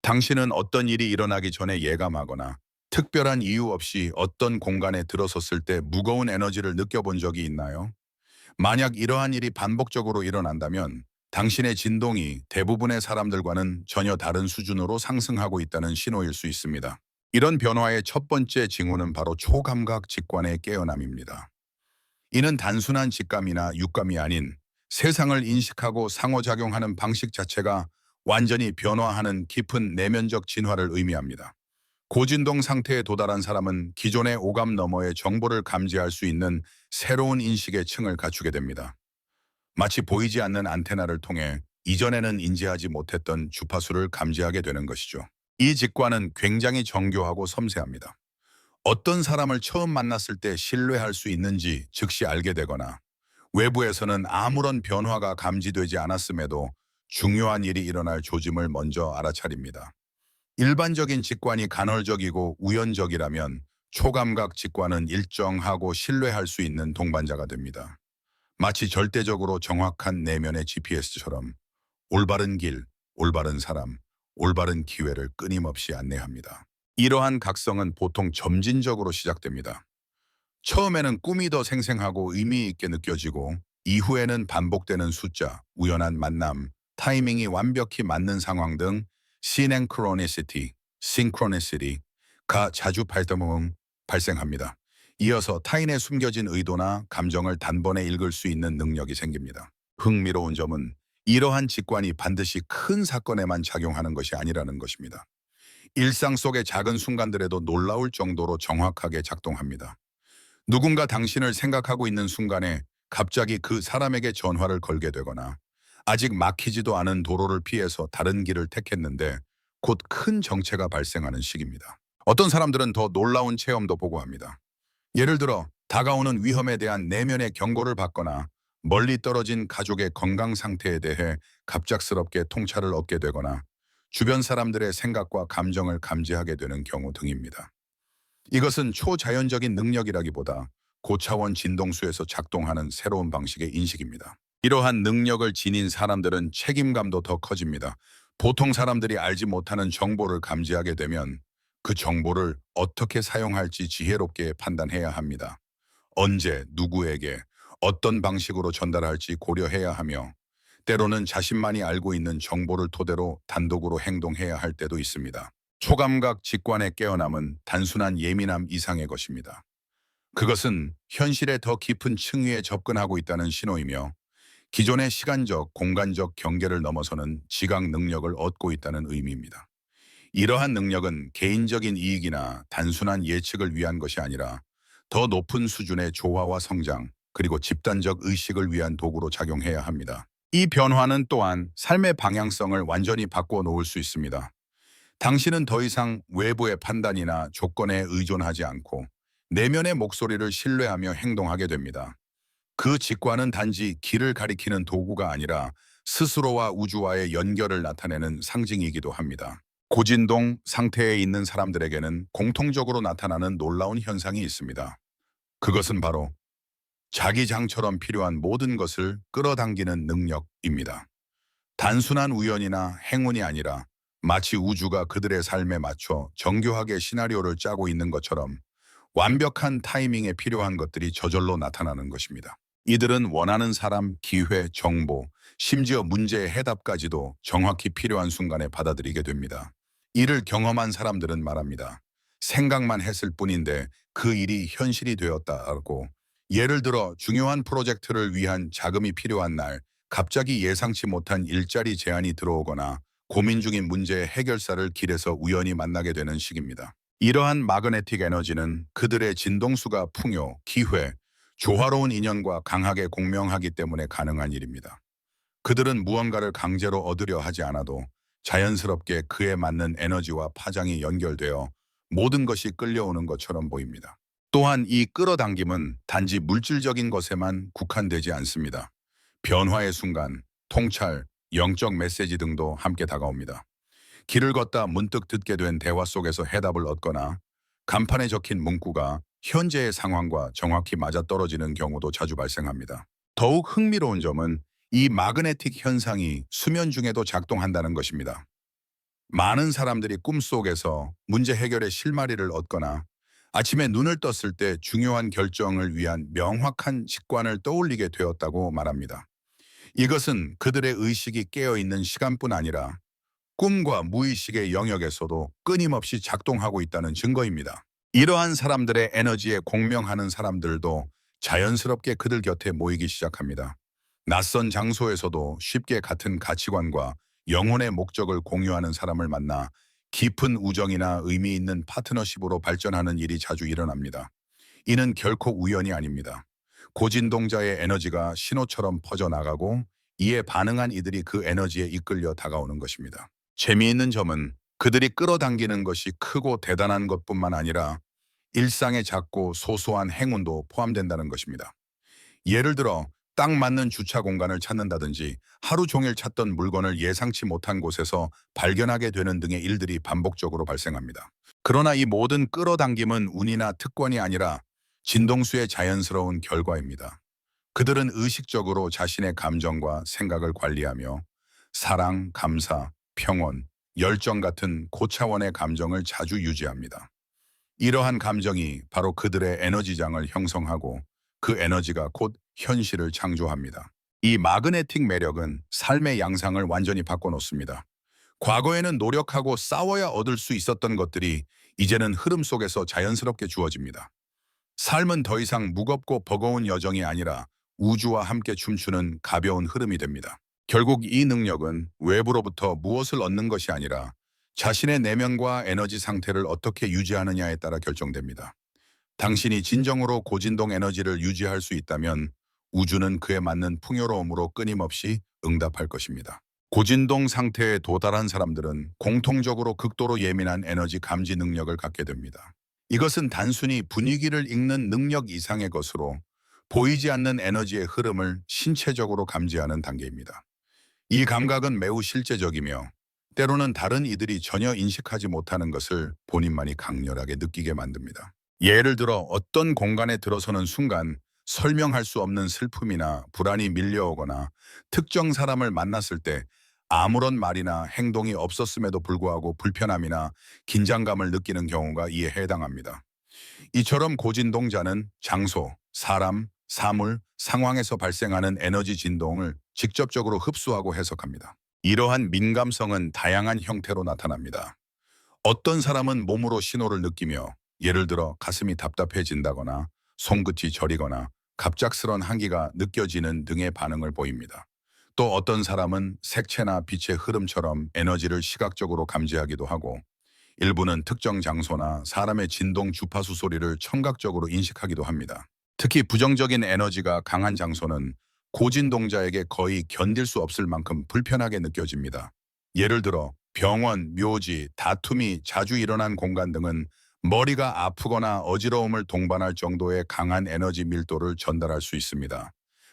당신은 어떤 일이 일어나기 전에 예감하거나 특별한 이유 없이 어떤 공간에 들어섰을 때 무거운 에너지를 느껴본 적이 있나요? 만약 이러한 일이 반복적으로 일어난다면 당신의 진동이 대부분의 사람들과는 전혀 다른 수준으로 상승하고 있다는 신호일 수 있습니다. 이런 변화의 첫 번째 징후는 바로 초감각 직관의 깨어남입니다. 이는 단순한 직감이나 육감이 아닌 세상을 인식하고 상호작용하는 방식 자체가 완전히 변화하는 깊은 내면적 진화를 의미합니다. 고진동 상태에 도달한 사람은 기존의 오감 너머의 정보를 감지할 수 있는 새로운 인식의 층을 갖추게 됩니다. 마치 보이지 않는 안테나를 통해 이전에는 인지하지 못했던 주파수를 감지하게 되는 것이죠. 이 직관은 굉장히 정교하고 섬세합니다. 어떤 사람을 처음 만났을 때 신뢰할 수 있는지 즉시 알게 되거나 외부에서는 아무런 변화가 감지되지 않았음에도 중요한 일이 일어날 조짐을 먼저 알아차립니다. 일반적인 직관이 간헐적이고 우연적이라면 초감각 직관은 일정하고 신뢰할 수 있는 동반자가 됩니다. 마치 절대적으로 정확한 내면의 GPS처럼 올바른 길, 올바른 사람, 올바른 기회를 끊임없이 안내합니다. 이러한 각성은 보통 점진적으로 시작됩니다. 처음에는 꿈이 더 생생하고 의미 있게 느껴지고 이후에는 반복되는 숫자, 우연한 만남, 타이밍이 완벽히 맞는 상황 등 시렝크로니시티, 싱크로니시티가 자주 발생합니다. 이어서 타인의 숨겨진 의도나 감정을 단번에 읽을 수 있는 능력이 생깁니다. 흥미로운 점은 이러한 직관이 반드시 큰 사건에만 작용하는 것이 아니라는 것입니다. 일상 속의 작은 순간들에도 놀라울 정도로 정확하게 작동합니다. 누군가 당신을 생각하고 있는 순간에 갑자기 그 사람에게 전화를 걸게 되거나 아직 막히지도 않은 도로를 피해서 다른 길을 택했는데 곧 큰 정체가 발생하는 시기입니다. 어떤 사람들은 더 놀라운 체험도 보고합니다. 예를 들어 다가오는 위험에 대한 내면의 경고를 받거나 멀리 떨어진 가족의 건강 상태에 대해 갑작스럽게 통찰을 얻게 되거나 주변 사람들의 생각과 감정을 감지하게 되는 경우 등입니다. 이것은 초자연적인 능력이라기보다 고차원 진동수에서 작동하는 새로운 방식의 인식입니다. 이러한 능력을 지닌 사람들은 책임감도 더 커집니다. 보통 사람들이 알지 못하는 정보를 감지하게 되면 그 정보를 어떻게 사용할지 지혜롭게 판단해야 합니다. 언제, 누구에게, 어떤 방식으로 전달할지 고려해야 하며 때로는 자신만이 알고 있는 정보를 토대로 단독으로 행동해야 할 때도 있습니다. 초감각 직관의 깨어남은 단순한 예민함 이상의 것입니다. 그것은 현실의 더 깊은 층위에 접근하고 있다는 신호이며 기존의 시간적, 공간적 경계를 넘어서는 지각 능력을 얻고 있다는 의미입니다. 이러한 능력은 개인적인 이익이나 단순한 예측을 위한 것이 아니라 더 높은 수준의 조화와 성장, 그리고 집단적 의식을 위한 도구로 작용해야 합니다. 이 변화는 또한 삶의 방향성을 완전히 바꿔 놓을 수 있습니다. 당신은 더 이상 외부의 판단이나 조건에 의존하지 않고 내면의 목소리를 신뢰하며 행동하게 됩니다. 그 직관은 단지 길을 가리키는 도구가 아니라 스스로와 우주와의 연결을 나타내는 상징이기도 합니다. 고진동 상태에 있는 사람들에게는 공통적으로 나타나는 놀라운 현상이 있습니다. 그것은 바로 자기장처럼 필요한 모든 것을 끌어당기는 능력입니다. 단순한 우연이나 행운이 아니라 마치 우주가 그들의 삶에 맞춰 정교하게 시나리오를 짜고 있는 것처럼 완벽한 타이밍에 필요한 것들이 저절로 나타나는 것입니다. 이들은 원하는 사람, 기회, 정보, 심지어 문제의 해답까지도 정확히 필요한 순간에 받아들이게 됩니다. 이를 경험한 사람들은 말합니다. 생각만 했을 뿐인데 그 일이 현실이 되었다고. 예를 들어 중요한 프로젝트를 위한 자금이 필요한 날 갑자기 예상치 못한 일자리 제안이 들어오거나 고민 중인 문제의 해결사를 길에서 우연히 만나게 되는 식입니다. 이러한 마그네틱 에너지는 그들의 진동수가 풍요, 기회, 조화로운 인연과 강하게 공명하기 때문에 가능한 일입니다. 그들은 무언가를 강제로 얻으려 하지 않아도 자연스럽게 그에 맞는 에너지와 파장이 연결되어 모든 것이 끌려오는 것처럼 보입니다. 또한 이 끌어당김은 단지 물질적인 것에만 국한되지 않습니다. 변화의 순간, 통찰, 영적 메시지 등도 함께 다가옵니다. 길을 걷다 문득 듣게 된 대화 속에서 해답을 얻거나 간판에 적힌 문구가 현재의 상황과 정확히 맞아떨어지는 경우도 자주 발생합니다. 더욱 흥미로운 점은 이 마그네틱 현상이 수면 중에도 작동한다는 것입니다. 많은 사람들이 꿈속에서 문제 해결의 실마리를 얻거나 아침에 눈을 떴을 때 중요한 결정을 위한 명확한 직관을 떠올리게 되었다고 말합니다. 이것은 그들의 의식이 깨어있는 시간뿐 아니라 꿈과 무의식의 영역에서도 끊임없이 작동하고 있다는 증거입니다. 이러한 사람들의 에너지에 공명하는 사람들도 자연스럽게 그들 곁에 모이기 시작합니다. 낯선 장소에서도 쉽게 같은 가치관과 영혼의 목적을 공유하는 사람을 만나 깊은 우정이나 의미 있는 파트너십으로 발전하는 일이 자주 일어납니다. 이는 결코 우연이 아닙니다. 고진동자의 에너지가 신호처럼 퍼져나가고 이에 반응한 이들이 그 에너지에 이끌려 다가오는 것입니다. 재미있는 점은 그들이 끌어당기는 것이 크고 대단한 것뿐만 아니라 일상의 작고 소소한 행운도 포함된다는 것입니다. 예를 들어 딱 맞는 주차 공간을 찾는다든지 하루 종일 찾던 물건을 예상치 못한 곳에서 발견하게 되는 등의 일들이 반복적으로 발생합니다. 그러나 이 모든 끌어당김은 운이나 특권이 아니라 진동수의 자연스러운 결과입니다. 그들은 의식적으로 자신의 감정과 생각을 관리하며 사랑, 감사, 평온, 열정 같은 고차원의 감정을 자주 유지합니다. 이러한 감정이 바로 그들의 에너지장을 형성하고 그 에너지가 곧 현실을 창조합니다. 이 마그네틱 매력은 삶의 양상을 완전히 바꿔놓습니다. 과거에는 노력하고 싸워야 얻을 수 있었던 것들이 이제는 흐름 속에서 자연스럽게 주어집니다. 삶은 더 이상 무겁고 버거운 여정이 아니라 우주와 함께 춤추는 가벼운 흐름이 됩니다. 결국 이 능력은 외부로부터 무엇을 얻는 것이 아니라 자신의 내면과 에너지 상태를 어떻게 유지하느냐에 따라 결정됩니다. 당신이 진정으로 고진동 에너지를 유지할 수 있다면 우주는 그에 맞는 풍요로움으로 끊임없이 응답할 것입니다. 고진동 상태에 도달한 사람들은 공통적으로 극도로 예민한 에너지 감지 능력을 갖게 됩니다. 이것은 단순히 분위기를 읽는 능력 이상의 것으로 보이지 않는 에너지의 흐름을 신체적으로 감지하는 단계입니다. 이 감각은 매우 실제적이며 때로는 다른 이들이 전혀 인식하지 못하는 것을 본인만이 강렬하게 느끼게 만듭니다. 예를 들어 어떤 공간에 들어서는 순간 설명할 수 없는 슬픔이나 불안이 밀려오거나 특정 사람을 만났을 때 아무런 말이나 행동이 없었음에도 불구하고 불편함이나 긴장감을 느끼는 경우가 이에 해당합니다. 이처럼 고진동자는 장소, 사람, 사물, 상황에서 발생하는 에너지 진동을 직접적으로 흡수하고 해석합니다. 이러한 민감성은 다양한 형태로 나타납니다. 어떤 사람은 몸으로 신호를 느끼며 예를 들어 가슴이 답답해진다거나 손끝이 저리거나 갑작스런 한기가 느껴지는 등의 반응을 보입니다. 또 어떤 사람은 색채나 빛의 흐름처럼 에너지를 시각적으로 감지하기도 하고 일부는 특정 장소나 사람의 진동 주파수 소리를 청각적으로 인식하기도 합니다. 특히 부정적인 에너지가 강한 장소는 고진동자에게 거의 견딜 수 없을 만큼 불편하게 느껴집니다. 예를 들어 병원, 묘지, 다툼이 자주 일어난 공간 등은 머리가 아프거나 어지러움을 동반할 정도의 강한 에너지 밀도를 전달할 수 있습니다.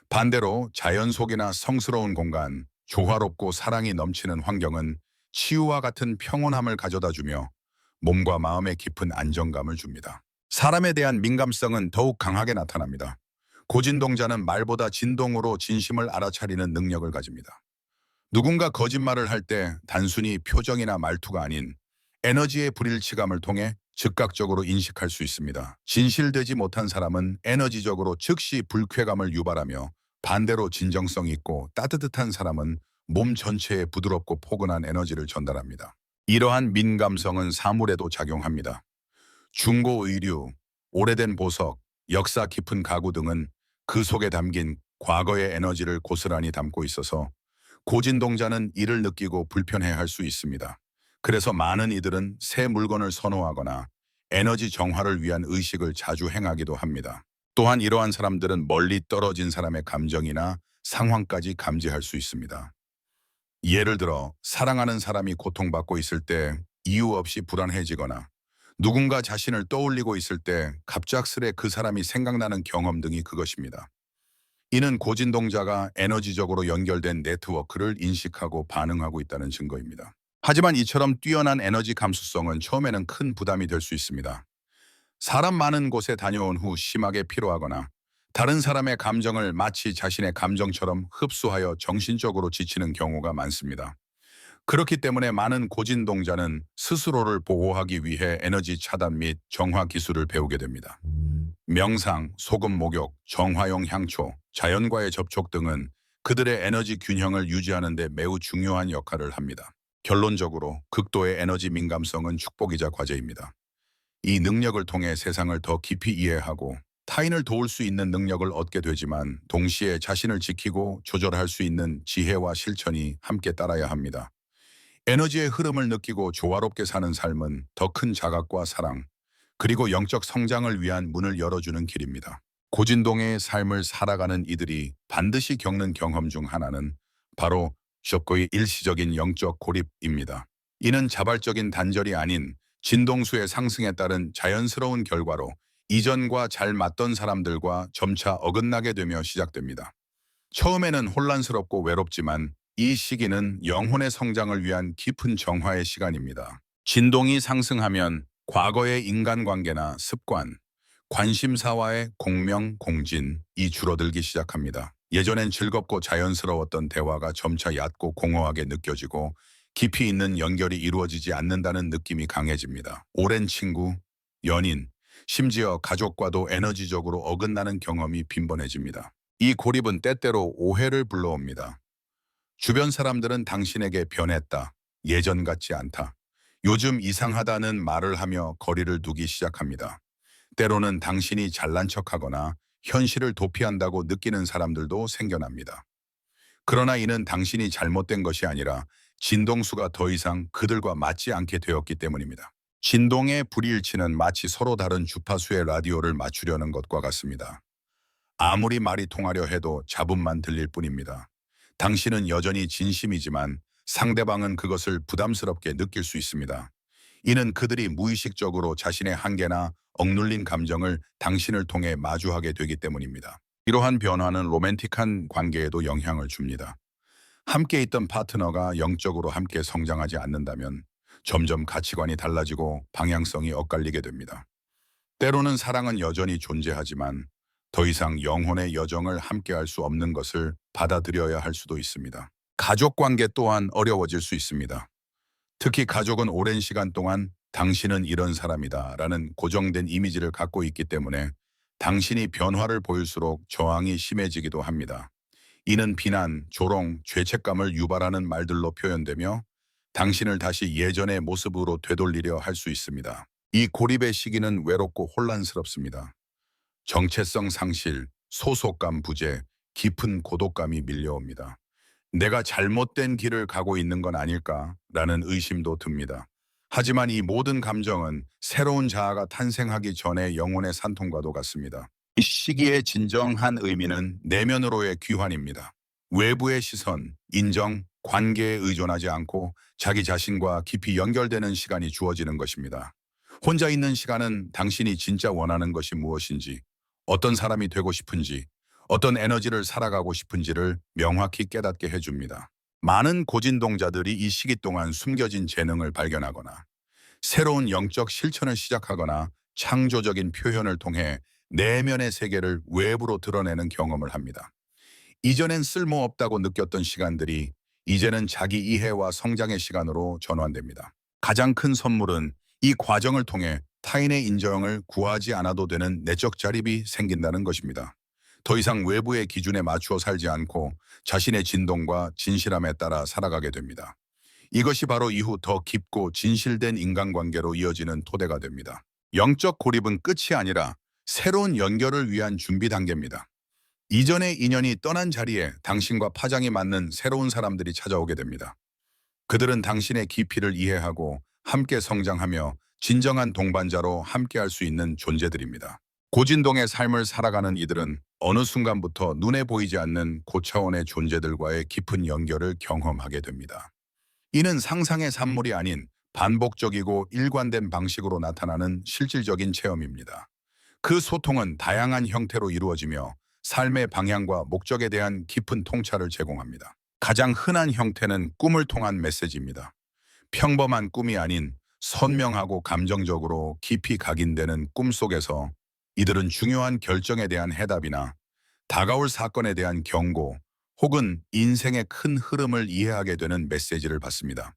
반대로 자연 속이나 성스러운 공간, 조화롭고 사랑이 넘치는 환경은 치유와 같은 평온함을 가져다 주며 몸과 마음에 깊은 안정감을 줍니다. 사람에 대한 민감성은 더욱 강하게 나타납니다. 고진동자는 말보다 진동으로 진심을 알아차리는 능력을 가집니다. 누군가 거짓말을 할 때 단순히 표정이나 말투가 아닌 에너지의 불일치감을 통해 즉각적으로 인식할 수 있습니다. 진실되지 못한 사람은 에너지적으로 즉시 불쾌감을 유발하며 반대로 진정성 있고 따뜻한 사람은 몸 전체에 부드럽고 포근한 에너지를 전달합니다. 이러한 민감성은 사물에도 작용합니다. 중고 의류, 오래된 보석, 역사 깊은 가구 등은 그 속에 담긴 과거의 에너지를 고스란히 담고 있어서 고진동자는 이를 느끼고 불편해할 수 있습니다. 그래서 많은 이들은 새 물건을 선호하거나 에너지 정화를 위한 의식을 자주 행하기도 합니다. 또한 이러한 사람들은 멀리 떨어진 사람의 감정이나 상황까지 감지할 수 있습니다. 예를 들어 사랑하는 사람이 고통받고 있을 때 이유 없이 불안해지거나 누군가 자신을 떠올리고 있을 때 갑작스레 그 사람이 생각나는 경험 등이 그것입니다. 이는 고진동자가 에너지적으로 연결된 네트워크를 인식하고 반응하고 있다는 증거입니다. 하지만 이처럼 뛰어난 에너지 감수성은 처음에는 큰 부담이 될 수 있습니다. 사람 많은 곳에 다녀온 후 심하게 피로하거나 다른 사람의 감정을 마치 자신의 감정처럼 흡수하여 정신적으로 지치는 경우가 많습니다. 그렇기 때문에 많은 고진동자는 스스로를 보호하기 위해 에너지 차단 및 정화 기술을 배우게 됩니다. 명상, 소금 목욕, 정화용 향초, 자연과의 접촉 등은 그들의 에너지 균형을 유지하는 데 매우 중요한 역할을 합니다. 결론적으로 극도의 에너지 민감성은 축복이자 과제입니다. 이 능력을 통해 세상을 더 깊이 이해하고 타인을 도울 수 있는 능력을 얻게 되지만 동시에 자신을 지키고 조절할 수 있는 지혜와 실천이 함께 따라야 합니다. 에너지의 흐름을 느끼고 조화롭게 사는 삶은 더 큰 자각과 사랑, 그리고 영적 성장을 위한 문을 열어주는 길입니다. 고진동의 삶을 살아가는 이들이 반드시 겪는 경험 중 하나는 바로 적고의 일시적인 영적 고립입니다. 이는 자발적인 단절이 아닌 진동수의 상승에 따른 자연스러운 결과로 이전과 잘 맞던 사람들과 점차 어긋나게 되며 시작됩니다. 처음에는 혼란스럽고 외롭지만 이 시기는 영혼의 성장을 위한 깊은 정화의 시간입니다. 진동이 상승하면 과거의 인간관계나 습관, 관심사와의 공명, 공진이 줄어들기 시작합니다. 예전엔 즐겁고 자연스러웠던 대화가 점차 얕고 공허하게 느껴지고 깊이 있는 연결이 이루어지지 않는다는 느낌이 강해집니다. 오랜 친구, 연인, 심지어 가족과도 에너지적으로 어긋나는 경험이 빈번해집니다. 이 고립은 때때로 오해를 불러옵니다. 주변 사람들은 당신에게 변했다, 예전 같지 않다, 요즘 이상하다는 말을 하며 거리를 두기 시작합니다. 때로는 당신이 잘난 척하거나 현실을 도피한다고 느끼는 사람들도 생겨납니다. 그러나 이는 당신이 잘못된 것이 아니라 진동수가 더 이상 그들과 맞지 않게 되었기 때문입니다. 진동의 불일치는 마치 서로 다른 주파수의 라디오를 맞추려는 것과 같습니다. 아무리 말이 통하려 해도 잡음만 들릴 뿐입니다. 당신은 여전히 진심이지만 상대방은 그것을 부담스럽게 느낄 수 있습니다. 이는 그들이 무의식적으로 자신의 한계나 억눌린 감정을 당신을 통해 마주하게 되기 때문입니다. 이러한 변화는 로맨틱한 관계에도 영향을 줍니다. 함께 있던 파트너가 영적으로 함께 성장하지 않는다면 점점 가치관이 달라지고 방향성이 엇갈리게 됩니다. 때로는 사랑은 여전히 존재하지만 더 이상 영혼의 여정을 함께할 수 없는 것을 받아들여야 할 수도 있습니다. 가족 관계 또한 어려워질 수 있습니다. 특히 가족은 오랜 시간 동안 당신은 이런 사람이다 라는 고정된 이미지를 갖고 있기 때문에 당신이 변화를 보일수록 저항이 심해지기도 합니다. 이는 비난, 조롱, 죄책감을 유발하는 말들로 표현되며 당신을 다시 예전의 모습으로 되돌리려 할 수 있습니다. 이 고립의 시기는 외롭고 혼란스럽습니다. 정체성 상실, 소속감 부재, 깊은 고독감이 밀려옵니다. 내가 잘못된 길을 가고 있는 건 아닐까라는 의심도 듭니다. 하지만 이 모든 감정은 새로운 자아가 탄생하기 전의 영혼의 산통과도 같습니다. 이 시기의 진정한 의미는 내면으로의 귀환입니다. 외부의 시선, 인정, 관계에 의존하지 않고 자기 자신과 깊이 연결되는 시간이 주어지는 것입니다. 혼자 있는 시간은 당신이 진짜 원하는 것이 무엇인지, 어떤 사람이 되고 싶은지, 어떤 에너지를 살아가고 싶은지를 명확히 깨닫게 해줍니다. 많은 고진동자들이 이 시기 동안 숨겨진 재능을 발견하거나 새로운 영적 실천을 시작하거나 창조적인 표현을 통해 내면의 세계를 외부로 드러내는 경험을 합니다. 이전엔 쓸모없다고 느꼈던 시간들이 이제는 자기 이해와 성장의 시간으로 전환됩니다. 가장 큰 선물은 이 과정을 통해 타인의 인정을 구하지 않아도 되는 내적 자립이 생긴다는 것입니다. 더 이상 외부의 기준에 맞추어 살지 않고 자신의 진동과 진실함에 따라 살아가게 됩니다. 이것이 바로 이후 더 깊고 진실된 인간관계로 이어지는 토대가 됩니다. 영적 고립은 끝이 아니라 새로운 연결을 위한 준비 단계입니다. 이전의 인연이 떠난 자리에 당신과 파장이 맞는 새로운 사람들이 찾아오게 됩니다. 그들은 당신의 깊이를 이해하고 함께 성장하며 진정한 동반자로 함께할 수 있는 존재들입니다. 고진동의 삶을 살아가는 이들은 어느 순간부터 눈에 보이지 않는 고차원의 존재들과의 깊은 연결을 경험하게 됩니다. 이는 상상의 산물이 아닌 반복적이고 일관된 방식으로 나타나는 실질적인 체험입니다. 그 소통은 다양한 형태로 이루어지며 삶의 방향과 목적에 대한 깊은 통찰을 제공합니다. 가장 흔한 형태는 꿈을 통한 메시지입니다. 평범한 꿈이 아닌 선명하고 감정적으로 깊이 각인되는 꿈 속에서 이들은 중요한 결정에 대한 해답이나 다가올 사건에 대한 경고 혹은 인생의 큰 흐름을 이해하게 되는 메시지를 받습니다.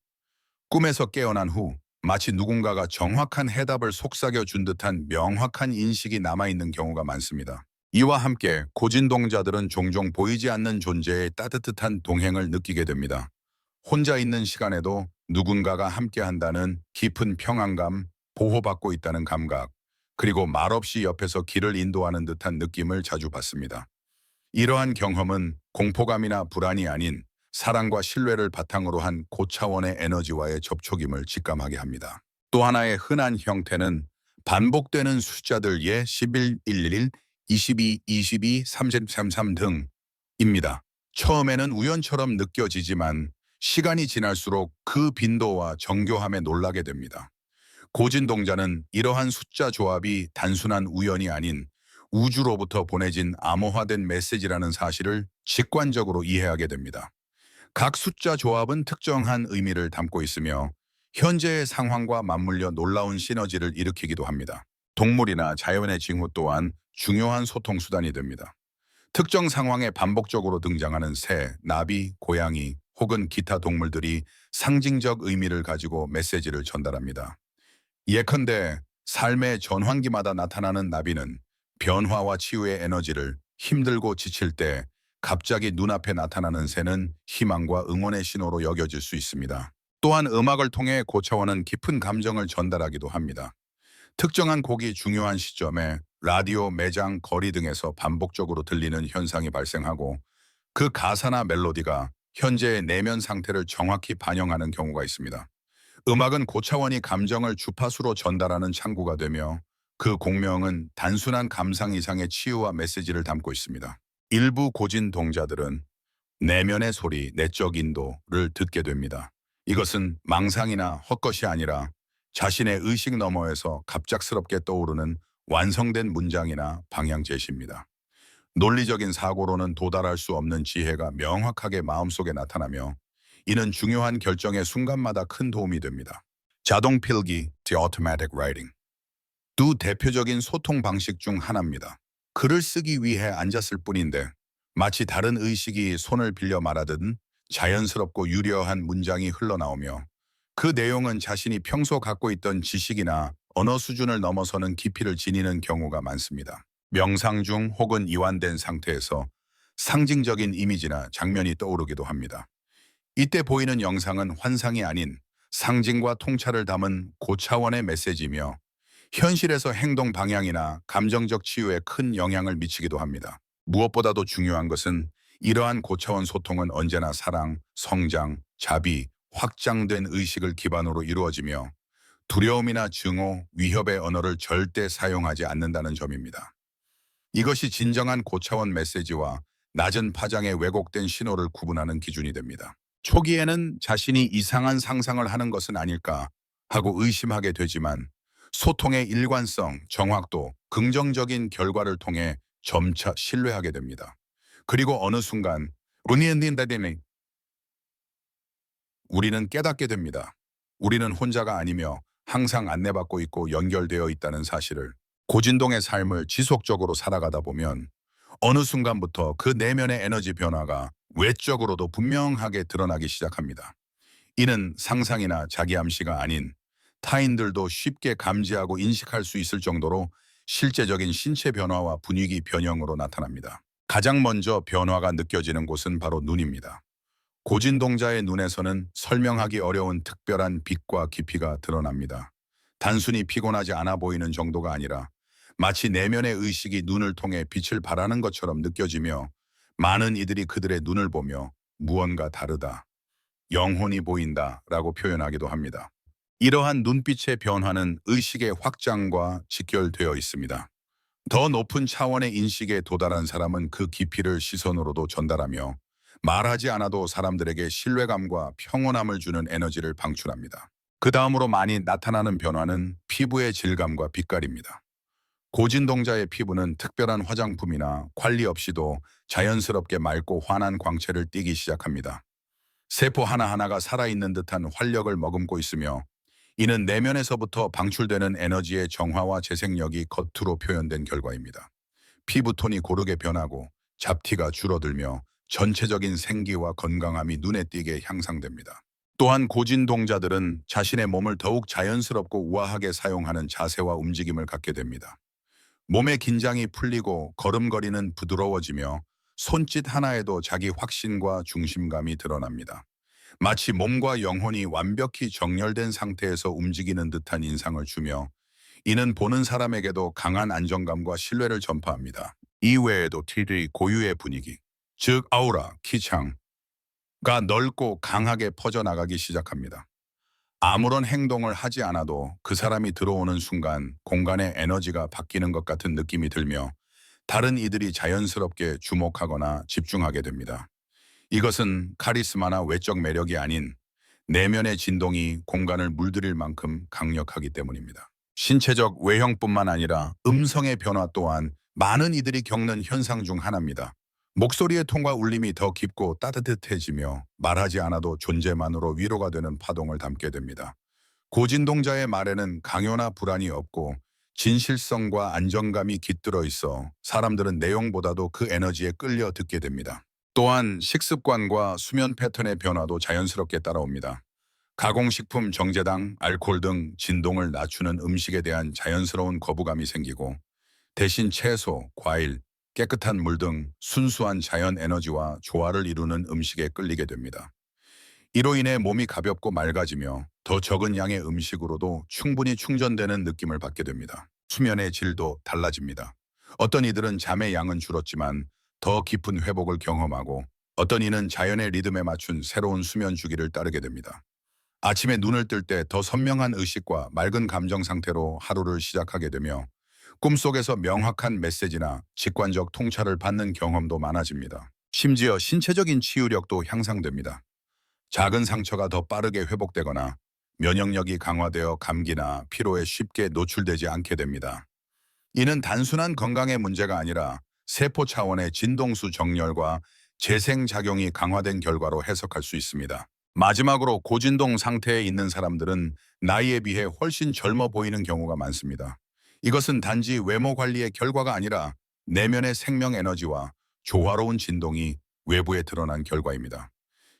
꿈에서 깨어난 후 마치 누군가가 정확한 해답을 속삭여 준 듯한 명확한 인식이 남아있는 경우가 많습니다. 이와 함께 고진동자들은 종종 보이지 않는 존재의 따뜻한 동행을 느끼게 됩니다. 혼자 있는 시간에도 누군가가 함께한다는 깊은 평안감, 보호받고 있다는 감각, 그리고 말없이 옆에서 길을 인도하는 듯한 느낌을 자주 받습니다. 이러한 경험은 공포감이나 불안이 아닌 사랑과 신뢰를 바탕으로 한 고차원의 에너지와의 접촉임을 직감하게 합니다. 또 하나의 흔한 형태는 반복되는 숫자들 예 11, 11, 22, 22, 33 등입니다. 처음에는 우연처럼 느껴지지만 시간이 지날수록 그 빈도와 정교함에 놀라게 됩니다. 고진동자는 이러한 숫자 조합이 단순한 우연이 아닌 우주로부터 보내진 암호화된 메시지라는 사실을 직관적으로 이해하게 됩니다. 각 숫자 조합은 특정한 의미를 담고 있으며 현재의 상황과 맞물려 놀라운 시너지를 일으키기도 합니다. 동물이나 자연의 징후 또한 중요한 소통 수단이 됩니다. 특정 상황에 반복적으로 등장하는 새, 나비, 고양이 혹은 기타 동물들이 상징적 의미를 가지고 메시지를 전달합니다. 예컨대 삶의 전환기마다 나타나는 나비는 변화와 치유의 에너지를, 힘들고 지칠 때 갑자기 눈앞에 나타나는 새는 희망과 응원의 신호로 여겨질 수 있습니다. 또한 음악을 통해 고차원은 깊은 감정을 전달하기도 합니다. 특정한 곡이 중요한 시점에 라디오, 매장, 거리 등에서 반복적으로 들리는 현상이 발생하고 그 가사나 멜로디가 현재의 내면 상태를 정확히 반영하는 경우가 있습니다. 음악은 고차원이 감정을 주파수로 전달하는 창구가 되며 그 공명은 단순한 감상 이상의 치유와 메시지를 담고 있습니다. 일부 고진 동자들은 내면의 소리, 내적 인도를 듣게 됩니다. 이것은 망상이나 헛것이 아니라 자신의 의식 너머에서 갑작스럽게 떠오르는 완성된 문장이나 방향 제시입니다. 논리적인 사고로는 도달할 수 없는 지혜가 명확하게 마음속에 나타나며 이는 중요한 결정의 순간마다 큰 도움이 됩니다. 자동 필기, The Automatic Writing. 두 대표적인 소통 방식 중 하나입니다. 글을 쓰기 위해 앉았을 뿐인데 마치 다른 의식이 손을 빌려 말하듯 자연스럽고 유려한 문장이 흘러나오며 그 내용은 자신이 평소 갖고 있던 지식이나 언어 수준을 넘어서는 깊이를 지니는 경우가 많습니다. 명상 중 혹은 이완된 상태에서 상징적인 이미지나 장면이 떠오르기도 합니다. 이때 보이는 영상은 환상이 아닌 상징과 통찰을 담은 고차원의 메시지이며 현실에서 행동 방향이나 감정적 치유에 큰 영향을 미치기도 합니다. 무엇보다도 중요한 것은 이러한 고차원 소통은 언제나 사랑, 성장, 자비, 확장된 의식을 기반으로 이루어지며 두려움이나 증오, 위협의 언어를 절대 사용하지 않는다는 점입니다. 이것이 진정한 고차원 메시지와 낮은 파장의 왜곡된 신호를 구분하는 기준이 됩니다. 초기에는 자신이 이상한 상상을 하는 것은 아닐까 하고 의심하게 되지만 소통의 일관성, 정확도, 긍정적인 결과를 통해 점차 신뢰하게 됩니다. 그리고 어느 순간 우리는 깨닫게 됩니다. 우리는 혼자가 아니며 항상 안내받고 있고 연결되어 있다는 사실을. 고진동의 삶을 지속적으로 살아가다 보면 어느 순간부터 그 내면의 에너지 변화가 외적으로도 분명하게 드러나기 시작합니다. 이는 상상이나 자기암시가 아닌 타인들도 쉽게 감지하고 인식할 수 있을 정도로 실제적인 신체 변화와 분위기 변형으로 나타납니다. 가장 먼저 변화가 느껴지는 곳은 바로 눈입니다. 고진동자의 눈에서는 설명하기 어려운 특별한 빛과 깊이가 드러납니다. 단순히 피곤하지 않아 보이는 정도가 아니라 마치 내면의 의식이 눈을 통해 빛을 발하는 것처럼 느껴지며 많은 이들이 그들의 눈을 보며 무언가 다르다, 영혼이 보인다 라고 표현하기도 합니다. 이러한 눈빛의 변화는 의식의 확장과 직결되어 있습니다. 더 높은 차원의 인식에 도달한 사람은 그 깊이를 시선으로도 전달하며 말하지 않아도 사람들에게 신뢰감과 평온함을 주는 에너지를 방출합니다. 그 다음으로 많이 나타나는 변화는 피부의 질감과 빛깔입니다. 고진동자의 피부는 특별한 화장품이나 관리 없이도 자연스럽게 맑고 환한 광채를 띠기 시작합니다. 세포 하나하나가 살아있는 듯한 활력을 머금고 있으며 이는 내면에서부터 방출되는 에너지의 정화와 재생력이 겉으로 표현된 결과입니다. 피부톤이 고르게 변하고 잡티가 줄어들며 전체적인 생기와 건강함이 눈에 띄게 향상됩니다. 또한 고진동자들은 자신의 몸을 더욱 자연스럽고 우아하게 사용하는 자세와 움직임을 갖게 됩니다. 몸의 긴장이 풀리고 걸음걸이는 부드러워지며 손짓 하나에도 자기 확신과 중심감이 드러납니다. 마치 몸과 영혼이 완벽히 정렬된 상태에서 움직이는 듯한 인상을 주며 이는 보는 사람에게도 강한 안정감과 신뢰를 전파합니다. 이외에도 틸의 고유의 분위기, 즉 아우라, 기창가 넓고 강하게 퍼져나가기 시작합니다. 아무런 행동을 하지 않아도 그 사람이 들어오는 순간 공간의 에너지가 바뀌는 것 같은 느낌이 들며 다른 이들이 자연스럽게 주목하거나 집중하게 됩니다. 이것은 카리스마나 외적 매력이 아닌 내면의 진동이 공간을 물들일 만큼 강력하기 때문입니다. 신체적 외형뿐만 아니라 음성의 변화 또한 많은 이들이 겪는 현상 중 하나입니다. 목소리의 톤과 울림이 더 깊고 따뜻해지며 말하지 않아도 존재만으로 위로가 되는 파동을 담게 됩니다. 고진동자의 말에는 강요나 불안이 없고 진실성과 안정감이 깃들어 있어 사람들은 내용보다도 그 에너지에 끌려 듣게 됩니다. 또한 식습관과 수면 패턴의 변화도 자연스럽게 따라옵니다. 가공식품, 정제당, 알코올 등 진동을 낮추는 음식에 대한 자연스러운 거부감이 생기고 대신 채소, 과일, 깨끗한 물 등 순수한 자연 에너지와 조화를 이루는 음식에 끌리게 됩니다. 이로 인해 몸이 가볍고 맑아지며 더 적은 양의 음식으로도 충분히 충전되는 느낌을 받게 됩니다. 수면의 질도 달라집니다. 어떤 이들은 잠의 양은 줄었지만 더 깊은 회복을 경험하고 어떤 이는 자연의 리듬에 맞춘 새로운 수면 주기를 따르게 됩니다. 아침에 눈을 뜰 때 더 선명한 의식과 맑은 감정 상태로 하루를 시작하게 되며 꿈속에서 명확한 메시지나 직관적 통찰을 받는 경험도 많아집니다. 심지어 신체적인 치유력도 향상됩니다. 작은 상처가 더 빠르게 회복되거나 면역력이 강화되어 감기나 피로에 쉽게 노출되지 않게 됩니다. 이는 단순한 건강의 문제가 아니라 세포 차원의 진동수 정렬과 재생작용이 강화된 결과로 해석할 수 있습니다. 마지막으로 고진동 상태에 있는 사람들은 나이에 비해 훨씬 젊어 보이는 경우가 많습니다. 이것은 단지 외모 관리의 결과가 아니라 내면의 생명 에너지와 조화로운 진동이 외부에 드러난 결과입니다.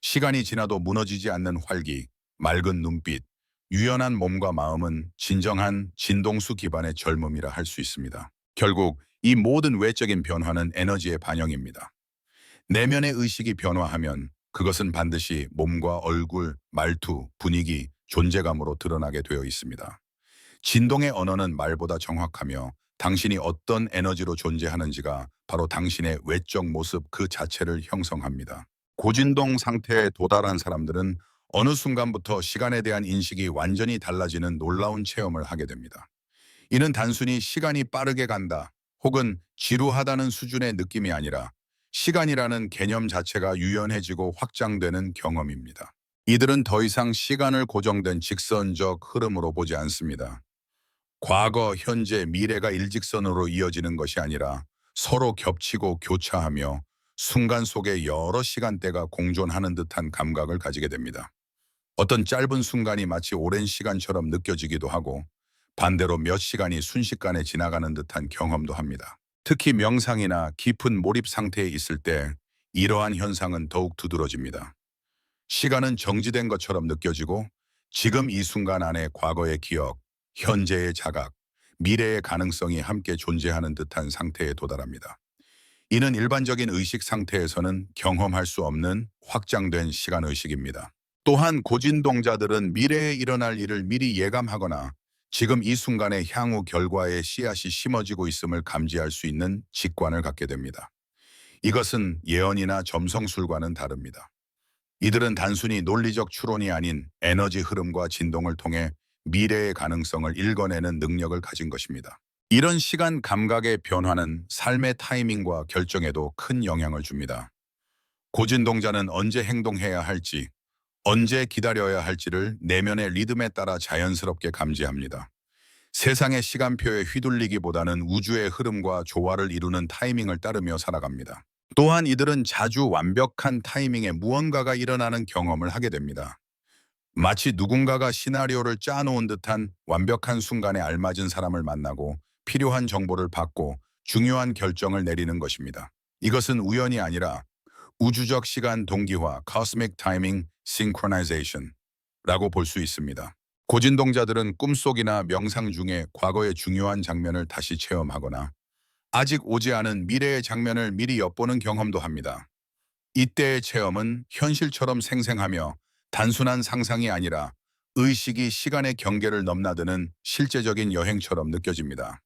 시간이 지나도 무너지지 않는 활기, 맑은 눈빛, 유연한 몸과 마음은 진정한 진동수 기반의 젊음이라 할 수 있습니다. 결국 이 모든 외적인 변화는 에너지의 반영입니다. 내면의 의식이 변화하면 그것은 반드시 몸과 얼굴, 말투, 분위기, 존재감으로 드러나게 되어 있습니다. 진동의 언어는 말보다 정확하며 당신이 어떤 에너지로 존재하는지가 바로 당신의 외적 모습 그 자체를 형성합니다. 고진동 상태에 도달한 사람들은 어느 순간부터 시간에 대한 인식이 완전히 달라지는 놀라운 체험을 하게 됩니다. 이는 단순히 시간이 빠르게 간다 혹은 지루하다는 수준의 느낌이 아니라 시간이라는 개념 자체가 유연해지고 확장되는 경험입니다. 이들은 더 이상 시간을 고정된 직선적 흐름으로 보지 않습니다. 과거, 현재, 미래가 일직선으로 이어지는 것이 아니라 서로 겹치고 교차하며 순간 속에 여러 시간대가 공존하는 듯한 감각을 가지게 됩니다. 어떤 짧은 순간이 마치 오랜 시간처럼 느껴지기도 하고 반대로 몇 시간이 순식간에 지나가는 듯한 경험도 합니다. 특히 명상이나 깊은 몰입 상태에 있을 때 이러한 현상은 더욱 두드러집니다. 시간은 정지된 것처럼 느껴지고 지금 이 순간 안에 과거의 기억, 현재의 자각, 미래의 가능성이 함께 존재하는 듯한 상태에 도달합니다. 이는 일반적인 의식 상태에서는 경험할 수 없는 확장된 시간의식입니다. 또한 고진동자들은 미래에 일어날 일을 미리 예감하거나 지금 이 순간의 향후 결과의 씨앗이 심어지고 있음을 감지할 수 있는 직관을 갖게 됩니다. 이것은 예언이나 점성술과는 다릅니다. 이들은 단순히 논리적 추론이 아닌 에너지 흐름과 진동을 통해 미래의 가능성을 읽어내는 능력을 가진 것입니다. 이런 시간 감각의 변화는 삶의 타이밍과 결정에도 큰 영향을 줍니다. 고진동자는 언제 행동해야 할지, 언제 기다려야 할지를 내면의 리듬에 따라 자연스럽게 감지합니다. 세상의 시간표에 휘둘리기보다는 우주의 흐름과 조화를 이루는 타이밍을 따르며 살아갑니다. 또한 이들은 자주 완벽한 타이밍에 무언가가 일어나는 경험을 하게 됩니다. 마치 누군가가 시나리오를 짜놓은 듯한 완벽한 순간에 알맞은 사람을 만나고 필요한 정보를 받고 중요한 결정을 내리는 것입니다. 이것은 우연이 아니라 우주적 시간 동기화 (Cosmic Timing Synchronization)라고 볼 수 있습니다. 고진동자들은 꿈속이나 명상 중에 과거의 중요한 장면을 다시 체험하거나 아직 오지 않은 미래의 장면을 미리 엿보는 경험도 합니다. 이때의 체험은 현실처럼 생생하며 단순한 상상이 아니라 의식이 시간의 경계를 넘나드는 실제적인 여행처럼 느껴집니다.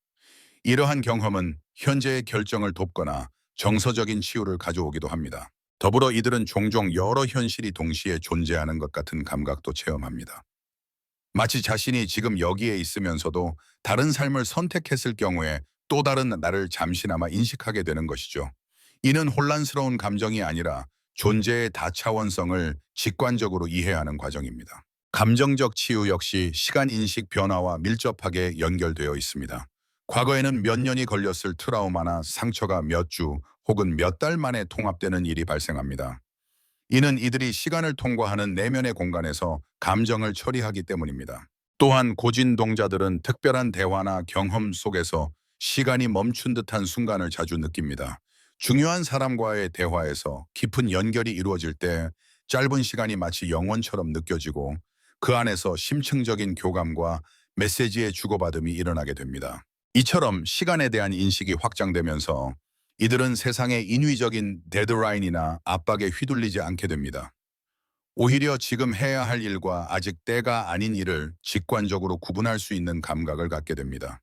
이러한 경험은 현재의 결정을 돕거나 정서적인 치유를 가져오기도 합니다. 더불어 이들은 종종 여러 현실이 동시에 존재하는 것 같은 감각도 체험합니다. 마치 자신이 지금 여기에 있으면서도 다른 삶을 선택했을 경우에 또 다른 나를 잠시나마 인식하게 되는 것이죠. 이는 혼란스러운 감정이 아니라 존재의 다차원성을 직관적으로 이해하는 과정입니다. 감정적 치유 역시 시간 인식 변화와 밀접하게 연결되어 있습니다. 과거에는 몇 년이 걸렸을 트라우마나 상처가 몇 주 혹은 몇 달 만에 통합되는 일이 발생합니다. 이는 이들이 시간을 통과하는 내면의 공간에서 감정을 처리하기 때문입니다. 또한 고진동자들은 특별한 대화나 경험 속에서 시간이 멈춘 듯한 순간을 자주 느낍니다. 중요한 사람과의 대화에서 깊은 연결이 이루어질 때 짧은 시간이 마치 영원처럼 느껴지고 그 안에서 심층적인 교감과 메시지의 주고받음이 일어나게 됩니다. 이처럼 시간에 대한 인식이 확장되면서 이들은 세상의 인위적인 데드라인이나 압박에 휘둘리지 않게 됩니다. 오히려 지금 해야 할 일과 아직 때가 아닌 일을 직관적으로 구분할 수 있는 감각을 갖게 됩니다.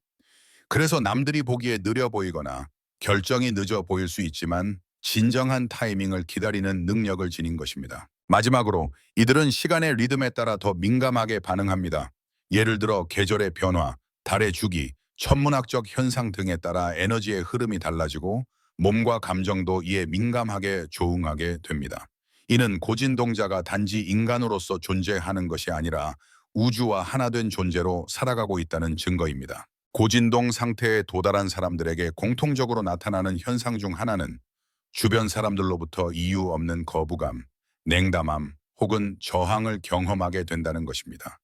그래서 남들이 보기에 느려 보이거나 결정이 늦어 보일 수 있지만 진정한 타이밍을 기다리는 능력을 지닌 것입니다. 마지막으로 이들은 시간의 리듬에 따라 더 민감하게 반응합니다. 예를 들어 계절의 변화, 달의 주기, 천문학적 현상 등에 따라 에너지의 흐름이 달라지고 몸과 감정도 이에 민감하게 조응하게 됩니다. 이는 고진동자가 단지 인간으로서 존재하는 것이 아니라 우주와 하나된 존재로 살아가고 있다는 증거입니다. 고진동 상태에 도달한 사람들에게 공통적으로 나타나는 현상 중 하나는 주변 사람들로부터 이유 없는 거부감, 냉담함 혹은 저항을 경험하게 된다는 것입니다.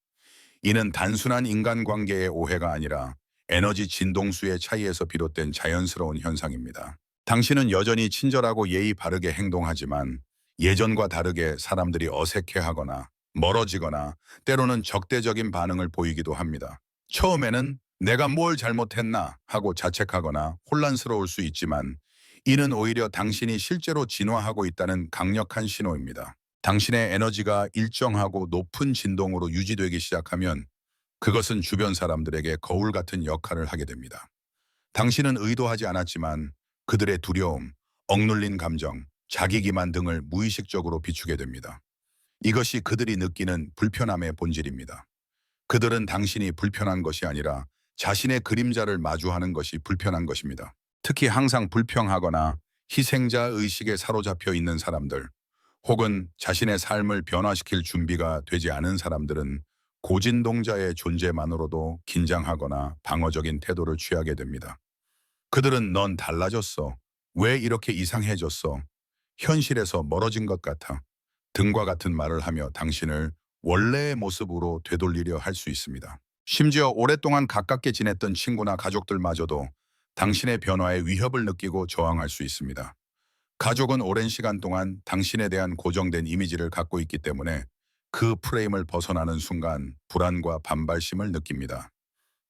이는 단순한 인간관계의 오해가 아니라 에너지 진동수의 차이에서 비롯된 자연스러운 현상입니다. 당신은 여전히 친절하고 예의 바르게 행동하지만 예전과 다르게 사람들이 어색해하거나 멀어지거나 때로는 적대적인 반응을 보이기도 합니다. 처음에는 내가 뭘 잘못했나 하고 자책하거나 혼란스러울 수 있지만 이는 오히려 당신이 실제로 진화하고 있다는 강력한 신호입니다. 당신의 에너지가 일정하고 높은 진동으로 유지되기 시작하면 그것은 주변 사람들에게 거울 같은 역할을 하게 됩니다. 당신은 의도하지 않았지만 그들의 두려움, 억눌린 감정, 자기 기만 등을 무의식적으로 비추게 됩니다. 이것이 그들이 느끼는 불편함의 본질입니다. 그들은 당신이 불편한 것이 아니라 자신의 그림자를 마주하는 것이 불편한 것입니다. 특히 항상 불평하거나 희생자 의식에 사로잡혀 있는 사람들, 혹은 자신의 삶을 변화시킬 준비가 되지 않은 사람들은 고진동자의 존재만으로도 긴장하거나 방어적인 태도를 취하게 됩니다. 그들은 넌 달라졌어. 왜 이렇게 이상해졌어? 현실에서 멀어진 것 같아. 등과 같은 말을 하며 당신을 원래의 모습으로 되돌리려 할 수 있습니다. 심지어 오랫동안 가깝게 지냈던 친구나 가족들마저도 당신의 변화에 위협을 느끼고 저항할 수 있습니다. 가족은 오랜 시간 동안 당신에 대한 고정된 이미지를 갖고 있기 때문에 그 프레임을 벗어나는 순간 불안과 반발심을 느낍니다.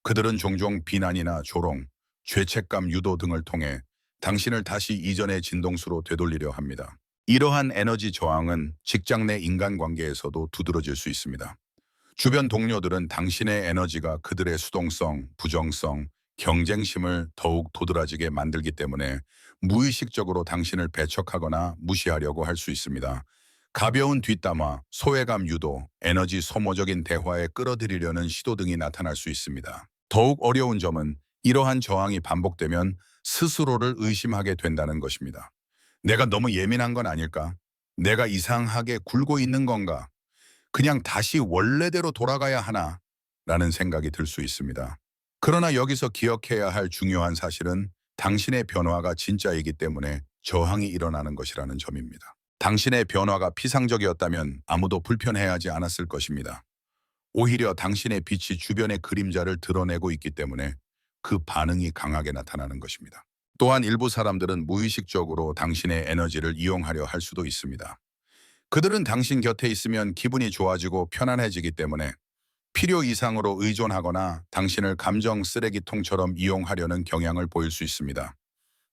그들은 종종 비난이나 조롱, 죄책감 유도 등을 통해 당신을 다시 이전의 진동수로 되돌리려 합니다. 이러한 에너지 저항은 직장 내 인간관계에서도 두드러질 수 있습니다. 주변 동료들은 당신의 에너지가 그들의 수동성, 부정성, 경쟁심을 더욱 도드라지게 만들기 때문에 무의식적으로 당신을 배척하거나 무시하려고 할 수 있습니다. 가벼운 뒷담화, 소외감 유도, 에너지 소모적인 대화에 끌어들이려는 시도 등이 나타날 수 있습니다. 더욱 어려운 점은 이러한 저항이 반복되면 스스로를 의심하게 된다는 것입니다. 내가 너무 예민한 건 아닐까? 내가 이상하게 굴고 있는 건가? 그냥 다시 원래대로 돌아가야 하나? 라는 생각이 들 수 있습니다. 그러나 여기서 기억해야 할 중요한 사실은 당신의 변화가 진짜이기 때문에 저항이 일어나는 것이라는 점입니다. 당신의 변화가 피상적이었다면 아무도 불편해하지 않았을 것입니다. 오히려 당신의 빛이 주변의 그림자를 드러내고 있기 때문에 그 반응이 강하게 나타나는 것입니다. 또한 일부 사람들은 무의식적으로 당신의 에너지를 이용하려 할 수도 있습니다. 그들은 당신 곁에 있으면 기분이 좋아지고 편안해지기 때문에 필요 이상으로 의존하거나 당신을 감정 쓰레기통처럼 이용하려는 경향을 보일 수 있습니다.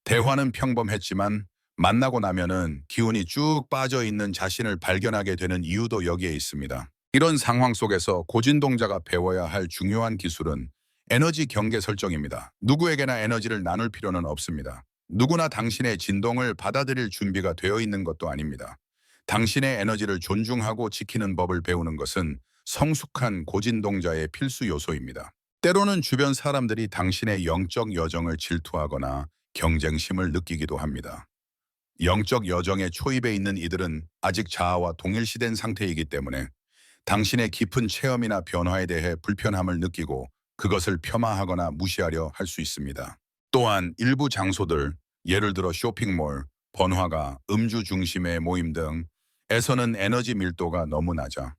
대화는 평범했지만 만나고 나면은 기운이 쭉 빠져 있는 자신을 발견하게 되는 이유도 여기에 있습니다. 이런 상황 속에서 고진동자가 배워야 할 중요한 기술은 에너지 경계 설정입니다. 누구에게나 에너지를 나눌 필요는 없습니다. 누구나 당신의 진동을 받아들일 준비가 되어 있는 것도 아닙니다. 당신의 에너지를 존중하고 지키는 법을 배우는 것은 성숙한 고진동자의 필수 요소입니다. 때로는 주변 사람들이 당신의 영적 여정을 질투하거나 경쟁심을 느끼기도 합니다. 영적 여정의 초입에 있는 이들은 아직 자아와 동일시된 상태이기 때문에 당신의 깊은 체험이나 변화에 대해 불편함을 느끼고 그것을 폄하하거나 무시하려 할 수 있습니다. 또한 일부 장소들, 예를 들어 쇼핑몰, 번화가, 음주 중심의 모임 등에서는 에너지 밀도가 너무 낮아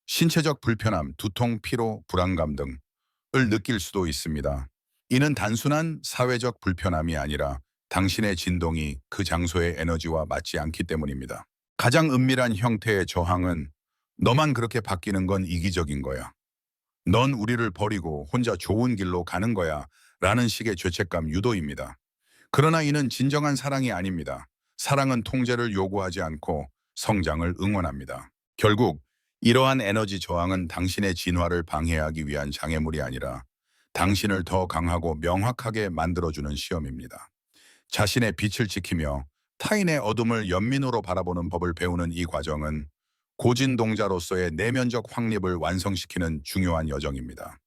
신체적 불편함, 두통, 피로, 불안감 등을 느낄 수도 있습니다. 이는 단순한 사회적 불편함이 아니라 당신의 진동이 그 장소의 에너지와 맞지 않기 때문입니다. 가장 은밀한 형태의 저항은 너만 그렇게 바뀌는 건 이기적인 거야. 넌 우리를 버리고 혼자 좋은 길로 가는 거야. 라는 식의 죄책감 유도입니다. 그러나 이는 진정한 사랑이 아닙니다. 사랑은 통제를 요구하지 않고 성장을 응원합니다. 결국 이러한 에너지 저항은 당신의 진화를 방해하기 위한 장애물이 아니라 당신을 더 강하고 명확하게 만들어주는 시험입니다. 자신의 빛을 지키며 타인의 어둠을 연민으로 바라보는 법을 배우는 이 과정은 고진동자로서의 내면적 확립을 완성시키는 중요한 여정입니다.